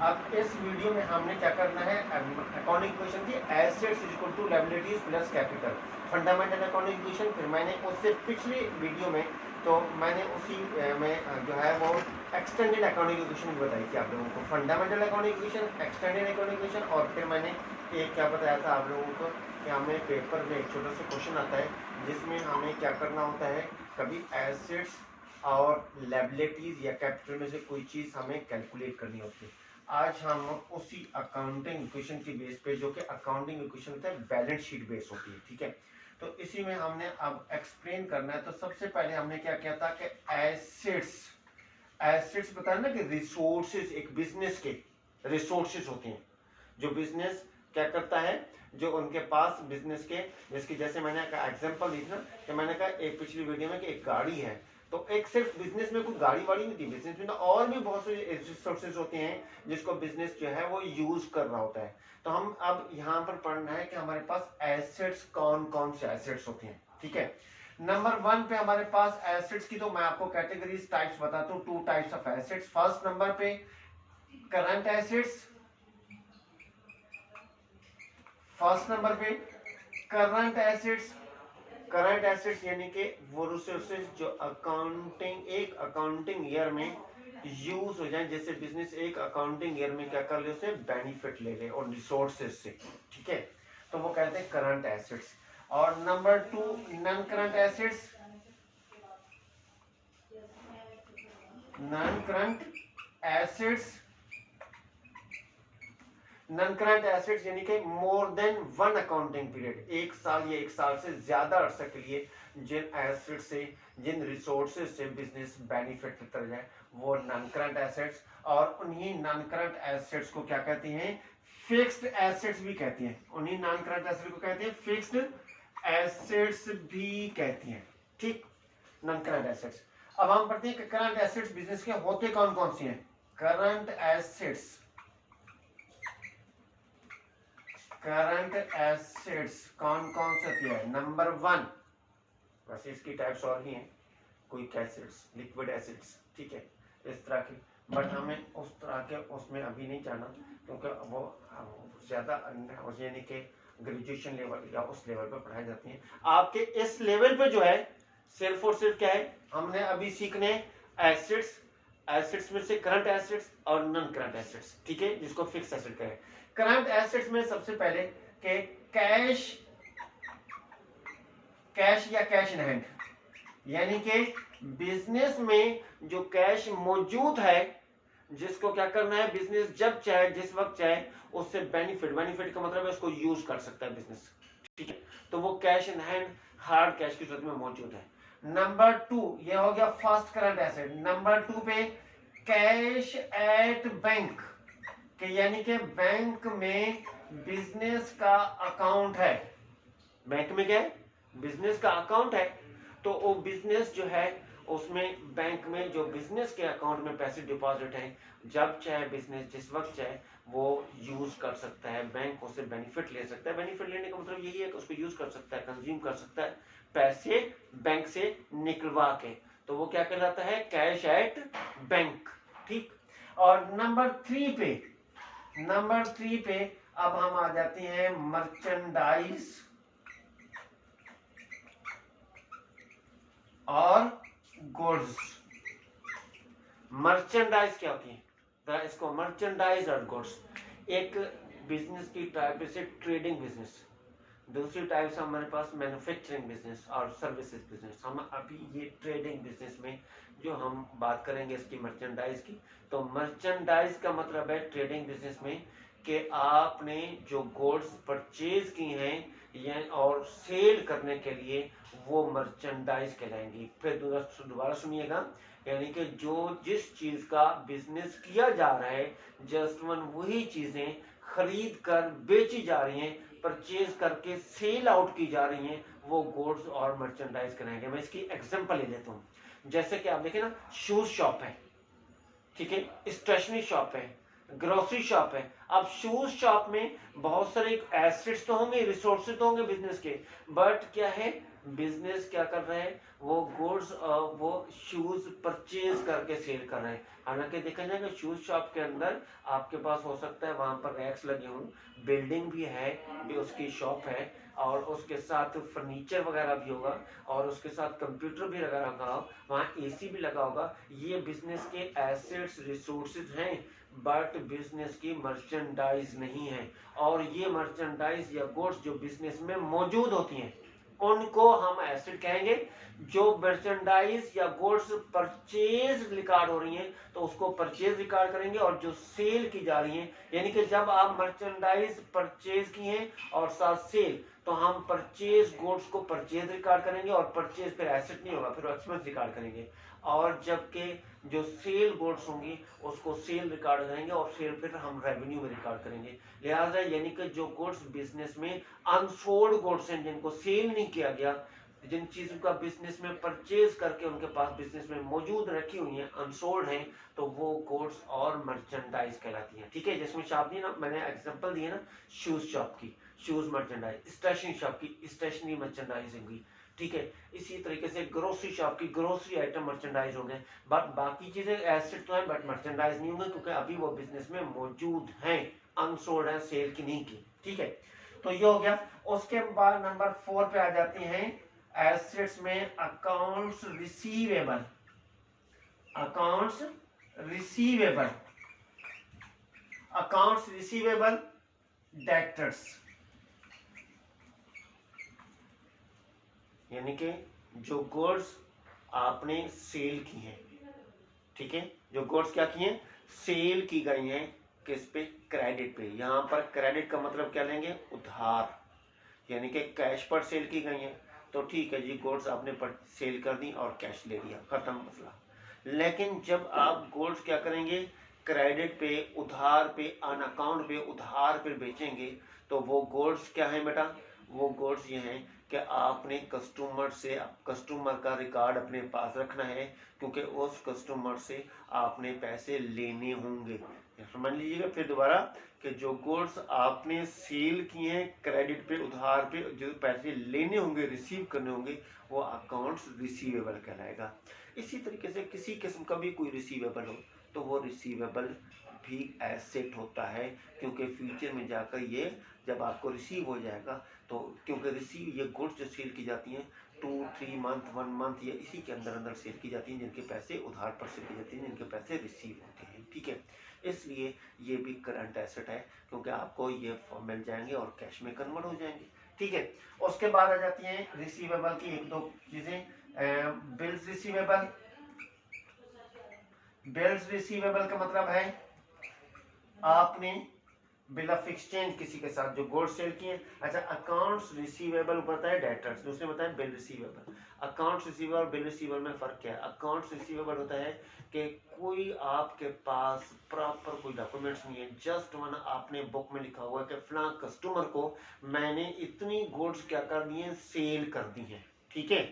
अब इस वीडियो में हमने क्या करना है, अकाउंटिंग इक्वेशन की assets is equal to liabilities plus capital, fundamental accounting equation. फिर मैंने उससे पिछली वीडियो में तो मैंने उसी में जो है वो एक्सटेंडेड अकाउंटिंग इक्वेशन भी बताई थी आप लोगों को, fundamental accounting equation, extended accounting equation. और फिर मैंने एक क्या बताया था आप लोगों को कि हमें पेपर में एक छोटा सा क्वेश्चन आता है जिसमें हमें क्या करना होता है, कभी एसेट्स और लायबिलिटीज या कैपिटल में से कोई चीज़ हमें कैलकुलेट करनी होती है। आज हम उसी अकाउंटिंग इक्वेशन के बेस पे, जो कि अकाउंटिंग इक्वेशन होता है बैलेंस शीट बेस होती है, ठीक है। तो इसी में हमने अब एक्सप्लेन करना है। तो सबसे पहले हमने क्या किया था कि एसेट्स, एसेट्स बताया ना कि रिसोर्सेज, एक बिजनेस के रिसोर्सेज होते हैं जो बिजनेस क्या करता है, जो उनके पास बिजनेस के, जिसकी जैसे मैंने एग्जांपल दी ना कि मैंने कहा एक पिछली वीडियो में कि एक गाड़ी है, तो एक सिर्फ बिजनेस में कोई गाड़ी वाड़ी नहीं थी, बिजनेस में और भी बहुत से रिसोर्सेज होते हैं जिसको बिजनेस जो है वो यूज कर रहा होता है। तो हम अब यहाँ पर पढ़ना है कि हमारे पास एसेट्स कौन कौन से एसेट्स होते हैं, ठीक है। नंबर 1 पे हमारे पास एसेट्स की, तो मैं आपको कैटेगरीज टाइप्स बताता हूँ, 2 types of assets. First number पे करंट एसेट्स, फर्स्ट नंबर पे करंट एसेट्स। करंट एसेट्स यानी कि वो रिसोर्सेज जो अकाउंटिंग, एक अकाउंटिंग ईयर में यूज हो जाए, जैसे बिजनेस एक अकाउंटिंग ईयर में क्या कर ले, उसे बेनिफिट ले ले और रिसोर्सेज से, ठीक है। तो वो कहते हैं करंट एसेट्स। और number 2 non current assets, non current assets, non current assets यानी कि मोर देन 1 अकाउंटिंग पीरियड, एक साल या एक साल से ज्यादा अरसे के लिए जिन एसेट से, जिन रिसोर्सेज से बिजनेस बेनिफिट लेता जाए, वो नॉन करंट एसेट्स। और उन्हीं नॉन करंट एसेट्स को क्या कहते हैं, फिक्स्ड एसेट्स भी कहते हैं। उन्हीं नॉन करंट एसेट्स को कहते हैं फिक्स्ड एसेट्स भी कहते हैं, ठीक, नॉन करंट एसेट्स। अब हम पढ़ते हैं कि करंट एसेट्स बिजनेस के होते कौन कौन से हैं। करंट एसेट्स, करंट एसेट्स कौन कौन से होती है। नंबर 1, वैसे इसकी टाइप्स और भी हैं, क्विक एसिड्स, लिक्विड एसिड्स, ठीक है, इस तरह की, बट हमें उस तरह के उसमें अभी नहीं जाना, क्योंकि वो ज़्यादा यानी कि ग्रेजुएशन लेवल या उस लेवल पर पढ़ाई जाती हैं। आपके इस लेवल पे जो है सिर्फ और सिर्फ क्या है, हमने अभी सीखने एसिड्स, एसिड्स में से करंट एसिड्स और नॉन करंट एसिड्स, ठीक है, जिसको फिक्स एसिड कहें। करंट एसिड्स में सबसे पहले के कैश, कैश या कैश इन हैंड, यानी कि बिजनेस में जो कैश मौजूद है, जिसको क्या करना है, बिजनेस जब चाहे जिस वक्त चाहे उससे बेनिफिट, बेनिफिट का मतलब है उसको यूज कर सकता है बिजनेस, ठीक है। तो वो cash in hand, hard cash की सूरत में मौजूद है। नंबर 2 ये हो गया फर्स्ट करंट एसेट। नंबर 2 पे कैश एट बैंक, कि यानी कि बैंक में बिजनेस का अकाउंट है, बैंक में क्या है, बिजनेस का अकाउंट है। तो वो बिजनेस जो है उसमें बैंक में जो बिजनेस के अकाउंट में पैसे डिपॉजिट हैं, जब चाहे बिजनेस जिस वक्त चाहे वो यूज कर सकता है, बैंक उससे बेनिफिट ले सकता है। बेनिफिट लेने का मतलब यही है कि उसको यूज कर सकता है, कंज्यूम कर सकता है, पैसे बैंक से निकलवा के, तो वो क्या कहलाता है, कैश एट बैंक, ठीक। और नंबर 3 पे, नंबर 3 पे अब हम आ जाते हैं मर्चेंडाइज और गुड्स। मर्चेंडाइज क्या होती है, इसको मर्चेंडाइज और गुड्स, एक बिजनेस की टाइप से ट्रेडिंग बिजनेस, दूसरी टाइप से हमारे पास मैन्युफैक्चरिंग बिजनेस और सर्विसेज बिजनेस। हम अभी ये ट्रेडिंग बिजनेस में जो हम बात करेंगे इसकी मर्चेंडाइज की, तो मर्चेंडाइज का मतलब है ट्रेडिंग बिजनेस में कि आपने जो गुड्स परचेज की हैं या और सेल करने के लिए वो मर्चेंडाइज कहलाएंगी। फिर दोबारा सुनिएगा, यानी कि जो जिस चीज का बिजनेस किया जा रहा है, जस्ट वही चीजें खरीद कर बेची जा रही हैं, परचेज करके सेल आउट की जा रही हैं, वो गुड्स और मर्चेंडाइज कराएंगे। मैं इसकी एग्जांपल ले लेता हूँ, जैसे कि आप देखें ना, शूज शॉप है, ठीक है, स्टेशनरी शॉप है, ग्रोसरी शॉप है। अब शूज शॉप में बहुत सारे एसेट्स तो होंगे, रिसोर्सेज तो होंगे बिजनेस के, बट क्या है, बिजनेस क्या कर रहे हैं, वो गुड्स वो शूज परचेज करके सेल कर रहे हैं। हालांकि देखा जाए कि शूज शॉप के अंदर आपके पास हो सकता है वहां पर रैक्स लगे हों, बिल्डिंग भी है, भी उसकी शॉप है, और उसके साथ फर्नीचर वगैरह भी होगा, और उसके साथ कंप्यूटर भी लगा रखा हो, वहाँ एसी भी लगा होगा। ये बिजनेस के एसेट्स रिसोर्सेज हैं, बट बिजनेस की मर्चेंडाइज नहीं है। और ये मर्चेंडाइज या गुड्स जो बिजनेस में मौजूद होती हैं उनको हम एसेट कहेंगे। जो मर्चेंडाइज या गुड्स परचेज रिकॉर्ड हो रही हैं तो उसको परचेज रिकॉर्ड करेंगे, और जो सेल की जा रही हैं, यानी कि जब आप मर्चेंडाइज परचेज की हैं और साथ सेल, तो हम परचेज गुड्स को परचेज रिकॉर्ड करेंगे, और परचेज फिर एसेट नहीं होगा, फिर एक्सपेंस रिकॉर्ड करेंगे। और जबकि जो सेल गुड्स होंगी उसको सेल रिकॉर्ड करेंगे, और सेल फिर हम रेवेन्यू में रिकॉर्ड करेंगे। लिहाजा यानी कि जो गुड्स बिजनेस में अनसोल्ड गुड्स हैं, जिनको सेल नहीं किया गया, जिन चीजों का बिजनेस में परचेज करके उनके पास बिजनेस में मौजूद रखी हुई हैं, अनसोल्ड हैं, तो वो गुड्स और मर्चेंडाइज कहलाती हैं। ठीक है, जिसमें शॉप दी ना, मैंने एग्जांपल दिए ना, शूज शॉप की शूज मर्चेंडाइज, स्टेशनरी शॉप की स्टेशनरी मर्चेंडाइज होंगी। ठीक है, इसी तरीके से ग्रोसरी शॉप की ग्रोसरी आइटम मर्चेंडाइज हो गए। बट बाकी चीजें एसेट तो है बट मर्चेंडाइज नहीं होंगे, क्योंकि अभी वो बिजनेस में मौजूद हैं, अनसोल्ड है, सेल की नहीं की। ठीक है, तो ये हो गया। उसके बाद नंबर 4 पे आ जाते हैं एसेट्स में accounts receivable. Accounts receivable, accounts receivable, debtors, यानी कि जो गुड्स आपने सेल की हैं। ठीक है, जो गुड्स क्या की हैं, सेल की गई हैं, किस पे, क्रेडिट पे। यहां पर क्रेडिट का मतलब क्या लेंगे, उधार, यानी कि कैश पर सेल की गई हैं, तो ठीक है जी, गुड्स आपने सेल कर दी और कैश ले लिया, खत्म मसला। लेकिन जब आप गुड्स क्या करेंगे, क्रेडिट पे, उधार पे, ऑन अकाउंट पे, उधार पे बेचेंगे, तो वो गुड्स क्या है बेटा, वो गुड्स ये हैं कि आपने कस्टमर से, कस्टमर का रिकॉर्ड अपने पास रखना है, क्योंकि उस कस्टमर से आपने पैसे लेने होंगे। समझ लीजिएगा फिर दोबारा, कि जो गुड्स आपने सेल किए हैं क्रेडिट पे, उधार पे, जो पैसे लेने होंगे, रिसीव करने होंगे, वो अकाउंट्स रिसीवेबल कहलाएगा। इसी तरीके से किसी किस्म का भी कोई रिसीवेबल हो तो वो रिसीवेबल भी एसेट होता है, क्योंकि फ्यूचर में जाकर ये जब आपको रिसीव हो जाएगा, तो क्योंकि रिसीव ये गुड्स जो सेल की जाती हैं 2-3 मंथ 1 मंथ या इसी के अंदर अंदर सेल की जाती हैं, जिनके पैसे उधार पर सेल की जाती हैं, जिनके पैसे रिसीव होते हैं। ठीक है, इसलिए ये भी करंट एसेट है, क्योंकि आपको ये मिल जाएंगे और कैश में कन्वर्ट हो जाएंगे। ठीक है, उसके बाद आ जाती हैं रिसीवेबल की एक दो चीजें, बिल्स रिसीवेबल। बिल्स रिसीवेबल का मतलब है आपने बिल ऑफ एक्सचेंज किसी के साथ जो गुड्स सेल किए। अच्छा, अकाउंट्स रिसीवेबल बताया है डेटर्स, दूसरे बताया बिल रिसीवेबल। अकाउंट्स रिसीवेबल और बिल रिसीवेबल में फर्क क्या है। अकाउंट्स रिसीवेबल होता है कि कोई आपके पास प्रॉपर कोई डॉक्यूमेंट्स नहीं है, जस्ट वन आपने बुक में लिखा हुआ है कि फलां कस्टमर को मैंने इतनी गुड्स क्या कर दी है, सेल कर दी है। ठीक है,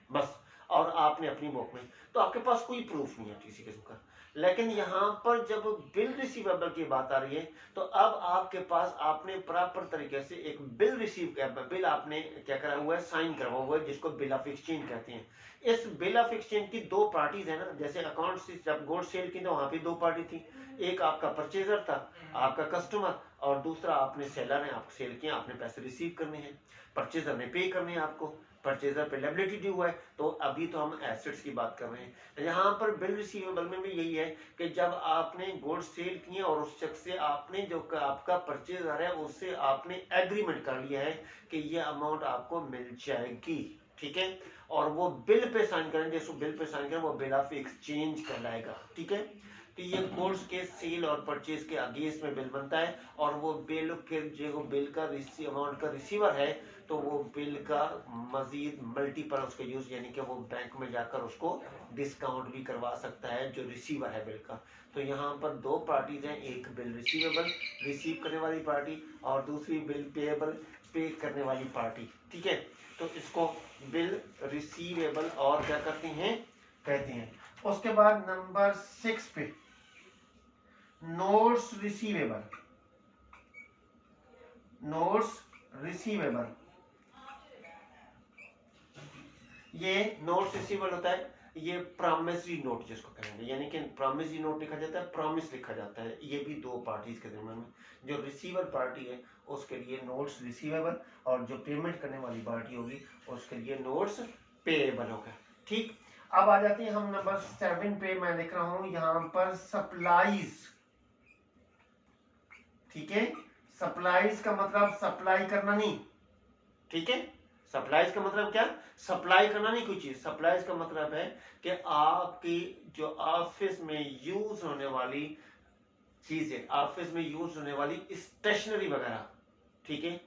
बस, और आपने अपनी बुक में, तो आपके पास कोई प्रूफ नहीं है किसी किस्म का। लेकिन यहाँ पर जब बिल रिसीवेबल की बात आ रही है, तो अब आपके पास आपने प्रॉपर तरीके से एक बिल रिसीव किया, बिल आपने क्या करा हुआ है, साइन करवा हुआ है, जिसको बिल ऑफ एक्सचेंज कहते हैं। इस बिल ऑफ एक्सचेंज की दो पार्टीज है ना, जैसे अकाउंट से जब गुड्स सेल की तो वहां पे दो पार्टी थी, एक आपका परचेजर था, आपका कस्टमर, और दूसरा आपने सेलर है, आप सेल किया, आपने पैसे रिसीव करने हैं, परचेजर ने पे करने हैं आपको, परचेजर पे लायबिलिटी ड्यू है। तो अभी तो हम एसेट्स की बात कर रहे हैं। यहाँ पर बिल रिसीवेबल में भी यही है कि जब आपने गुड्स सेल किए और उस शख्स से आपने जो आपका परचेजर है उससे आपने एग्रीमेंट कर लिया है कि ये अमाउंट आपको मिल जाएगी। ठीक है, और वो बिल पे साइन करें, जिसको बिल पे साइन करें वो बिल ऑफ एक्सचेंज कहलाएगा। ठीक है, तो ये गुड्स के सेल और परचेज के अगेंस्ट में बिल बनता है, और वो बिल फिर जो बिल का अमाउंट का रिसीवर है, तो वो बिल का मजीद मल्टीपल उसका यूज, यानी कि वो बैंक में जाकर उसको डिस्काउंट भी करवा सकता है जो रिसीवर है बिल का। तो यहाँ पर दो पार्टीज हैं, एक बिल रिसीवेबल, रिसीव करने वाली पार्टी, और दूसरी बिल पेएबल, पे करने वाली पार्टी। ठीक है, तो इसको बिल रिसीवेबल और क्या करते हैं, कहते हैं। उसके बाद नंबर 6 पे नोट्स रिसीवेबल। नोट्स रिसीवेबल, ये नोट्स रिसीवेबल होता है, ये प्रॉमिसरी नोट जिसको कहेंगे, यानी कि प्रॉमिसरी नोट लिखा जाता है, प्रॉमिस लिखा जाता है, ये भी दो पार्टीज के दरमियान में। जो रिसीवर पार्टी है उसके लिए नोट्स रिसीवेबल, और जो पेमेंट करने वाली पार्टी होगी उसके लिए नोट्स पेएबल होगा। ठीक, अब आ जाते हैं हम नंबर 7 पे। मैं लिख रहा हूं यहां पर सप्लाईज। ठीक है, सप्लाईज का मतलब सप्लाई करना नहीं। ठीक है, सप्लाईज का मतलब क्या, सप्लाई करना नहीं कोई चीज। सप्लाईज का मतलब है कि आपकी जो ऑफिस में यूज होने वाली चीजें, ऑफिस में यूज होने वाली स्टेशनरी वगैरह, ठीक है,